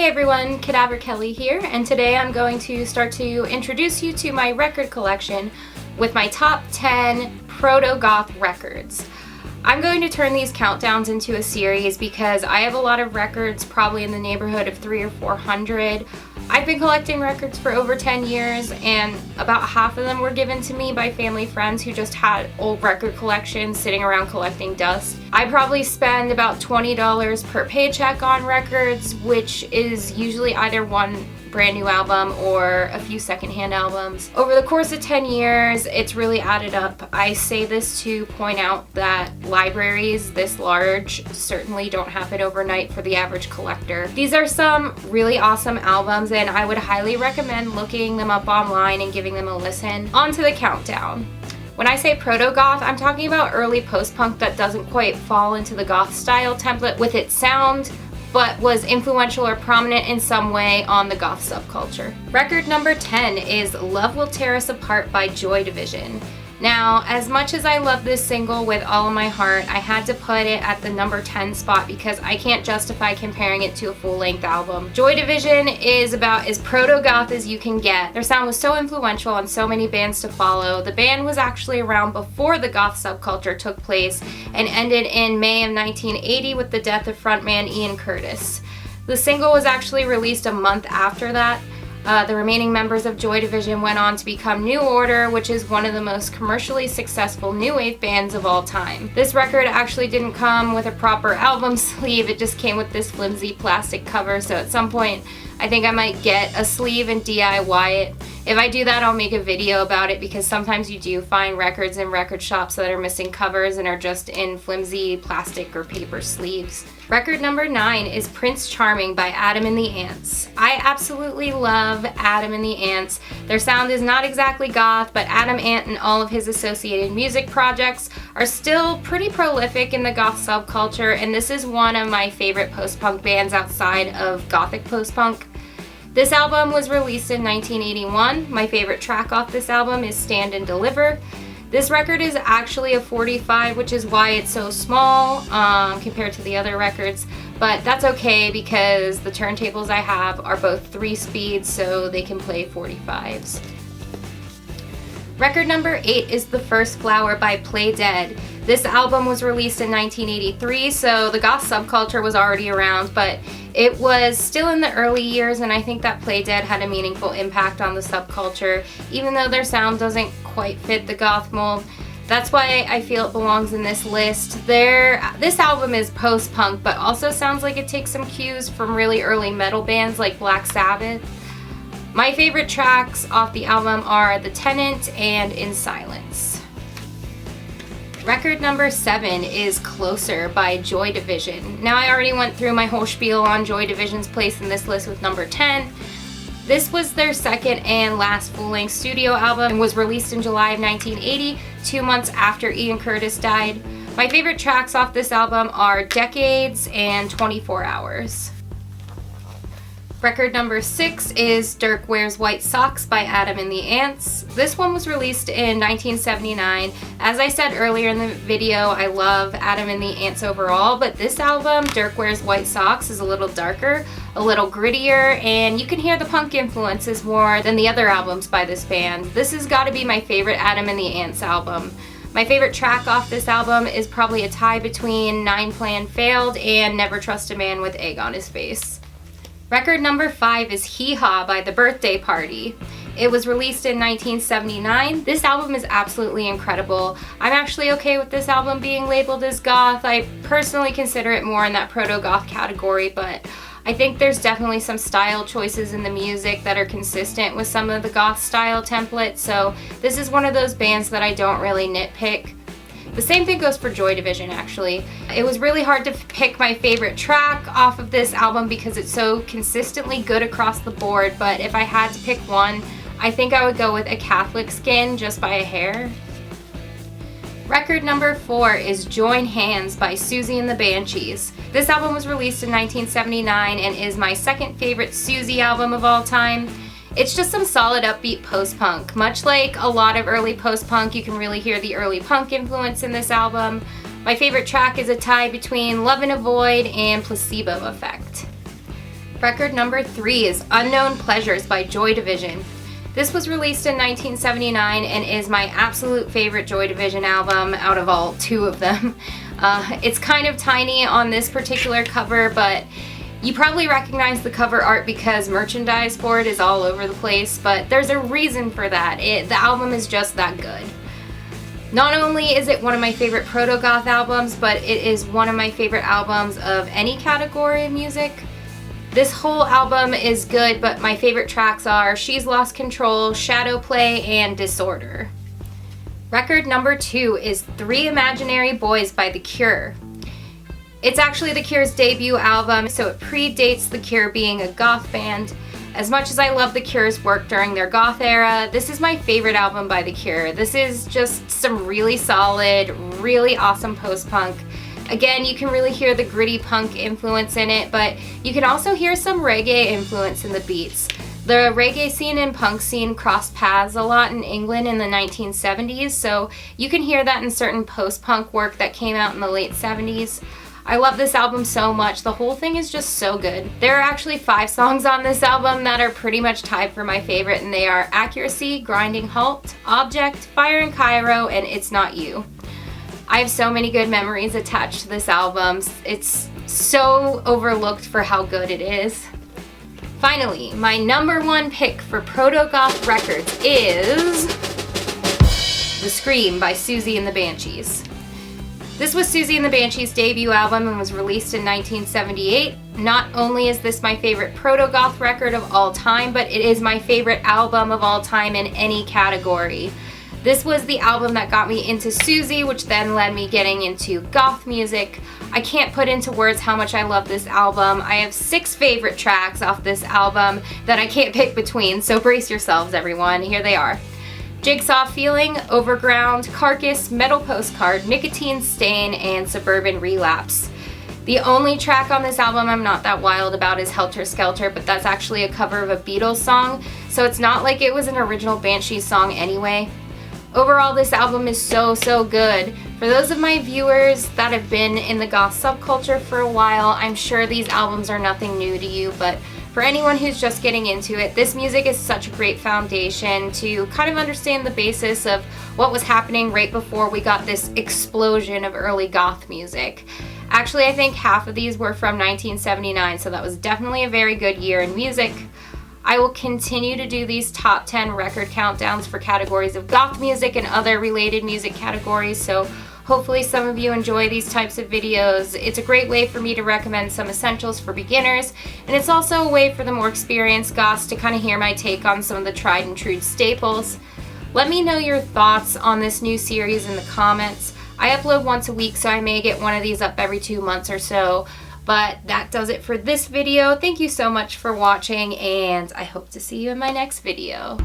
Hey everyone, Cadaver Kelly here, and today I'm going to start to introduce you to my record collection with my top 10 Proto-Goth records. I'm going to turn these countdowns into a series because I have a lot of records, probably in the neighborhood of 300 or 400. I've been collecting records for over 10 years, and about half of them were given to me by family friends who just had old record collections sitting around collecting dust. I probably spend about $20 per paycheck on records, which is usually either one brand new album or a few secondhand albums. Over the course of 10 years, it's really added up. I say this to point out that libraries this large certainly don't happen overnight for the average collector. These are some really awesome albums, and I would highly recommend looking them up online and giving them a listen. On to the countdown. When I say proto-goth, I'm talking about early post-punk that doesn't quite fall into the goth style template with its sound, but was influential or prominent in some way on the goth subculture. Record number 10 is Love Will Tear Us Apart by Joy Division. Now, as much as I love this single with all of my heart, I had to put it at the number 10 spot because I can't justify comparing it to a full-length album. Joy Division is about as proto-goth as you can get. Their sound was so influential on so many bands to follow. The band was actually around before the goth subculture took place and ended in May of 1980 with the death of frontman Ian Curtis. The single was actually released a month after that. The remaining members of Joy Division went on to become New Order, which is one of the most commercially successful new wave bands of all time. This record actually didn't come with a proper album sleeve, it just came with this flimsy plastic cover, so at some point I think I might get a sleeve and DIY it. If I do that, I'll make a video about it because sometimes you do find records in record shops that are missing covers and are just in flimsy plastic or paper sleeves. Record number 9 is Prince Charming by Adam and the Ants. I absolutely love Adam and the Ants. Their sound is not exactly goth, but Adam Ant and all of his associated music projects are still pretty prolific in the goth subculture, and this is one of my favorite post-punk bands outside of gothic post-punk. This album was released in 1981. My favorite track off this album is Stand and Deliver. This record is actually a 45, which is why it's so small compared to the other records, but that's okay because the turntables I have are both 3 speeds, so they can play 45s. Record number 8 is The First Flower by Play Dead. This album was released in 1983, so the goth subculture was already around, but it was still in the early years, and I think that Play Dead had a meaningful impact on the subculture, even though their sound doesn't quite fit the goth mold. That's why I feel it belongs in this list. This album is post-punk, but also sounds like it takes some cues from really early metal bands like Black Sabbath. My favorite tracks off the album are The Tenant and In Silence. Record number 7 is Closer by Joy Division. Now, I already went through my whole spiel on Joy Division's place in this list with number 10. This was their second and last full-length studio album and was released in July of 1980, 2 months after Ian Curtis died. My favorite tracks off this album are Decades and 24 Hours. Record number 6 is Dirk Wears White Socks by Adam and the Ants. This one was released in 1979. As I said earlier in the video, I love Adam and the Ants overall, but this album, Dirk Wears White Socks, is a little darker, a little grittier, and you can hear the punk influences more than the other albums by this band. This has got to be my favorite Adam and the Ants album. My favorite track off this album is probably a tie between 9 Plan Failed and Never Trust a Man with Egg on His Face. Record number 5 is Hee Haw by The Birthday Party. It was released in 1979. This album is absolutely incredible. I'm actually okay with this album being labeled as goth. I personally consider it more in that proto-goth category, but I think there's definitely some style choices in the music that are consistent with some of the goth style templates, so this is one of those bands that I don't really nitpick. The same thing goes for Joy Division, actually. It was really hard to pick my favorite track off of this album because it's so consistently good across the board, but if I had to pick one, I think I would go with A Catholic Skin, just by a hair. Record number 4 is Join Hands by Susie and the Banshees. This album was released in 1979 and is my second favorite Susie album of all time. It's just some solid upbeat post-punk. Much like a lot of early post-punk, you can really hear the early punk influence in this album. My favorite track is a tie between Love in a Void and Placebo Effect. Record number 3 is Unknown Pleasures by Joy Division. This was released in 1979 and is my absolute favorite Joy Division album out of all 2 of them. It's kind of tiny on this particular cover, but you probably recognize the cover art because merchandise for it is all over the place, but there's a reason for that. The album is just that good. Not only is it one of my favorite Proto-Goth albums, but it is one of my favorite albums of any category of music. This whole album is good, but my favorite tracks are She's Lost Control, Shadow Play, and Disorder. Record number 2 is Three Imaginary Boys by The Cure. It's actually The Cure's debut album, so it predates The Cure being a goth band. As much as I love The Cure's work during their goth era, this is my favorite album by The Cure. This is just some really solid, really awesome post-punk. Again, you can really hear the gritty punk influence in it, but you can also hear some reggae influence in the beats. The reggae scene and punk scene crossed paths a lot in England in the 1970s, so you can hear that in certain post-punk work that came out in the late 70s. I love this album so much. The whole thing is just so good. There are actually 5 songs on this album that are pretty much tied for my favorite, and they are Accuracy, Grinding Halt, Object, Fire in Cairo, and It's Not You. I have so many good memories attached to this album. It's so overlooked for how good it is. Finally, my number 1 pick for Proto-Goth Records is The Scream by Siouxsie and the Banshees. This was Siouxsie and the Banshees' debut album and was released in 1978. Not only is this my favorite Proto-Goth record of all time, but it is my favorite album of all time in any category. This was the album that got me into Siouxsie, which then led me getting into goth music. I can't put into words how much I love this album. I have 6 favorite tracks off this album that I can't pick between, so brace yourselves everyone, here they are. Jigsaw Feeling, Overground, Carcass, Metal Postcard, Nicotine Stain, and Suburban Relapse. The only track on this album I'm not that wild about is Helter Skelter, but that's actually a cover of a Beatles song, so it's not like it was an original Banshees song anyway. Overall, this album is so good. For those of my viewers that have been in the goth subculture for a while, I'm sure these albums are nothing new to you, but for anyone who's just getting into it, this music is such a great foundation to kind of understand the basis of what was happening right before we got this explosion of early goth music. Actually, I think half of these were from 1979, so that was definitely a very good year in music. I will continue to do these top 10 record countdowns for categories of goth music and other related music categories, so hopefully some of you enjoy these types of videos. It's a great way for me to recommend some essentials for beginners, and it's also a way for the more experienced goths to kind of hear my take on some of the tried and true staples. Let me know your thoughts on this new series in the comments. I upload once a week, so I may get one of these up every 2 months or so. But that does it for this video. Thank you so much for watching, and I hope to see you in my next video.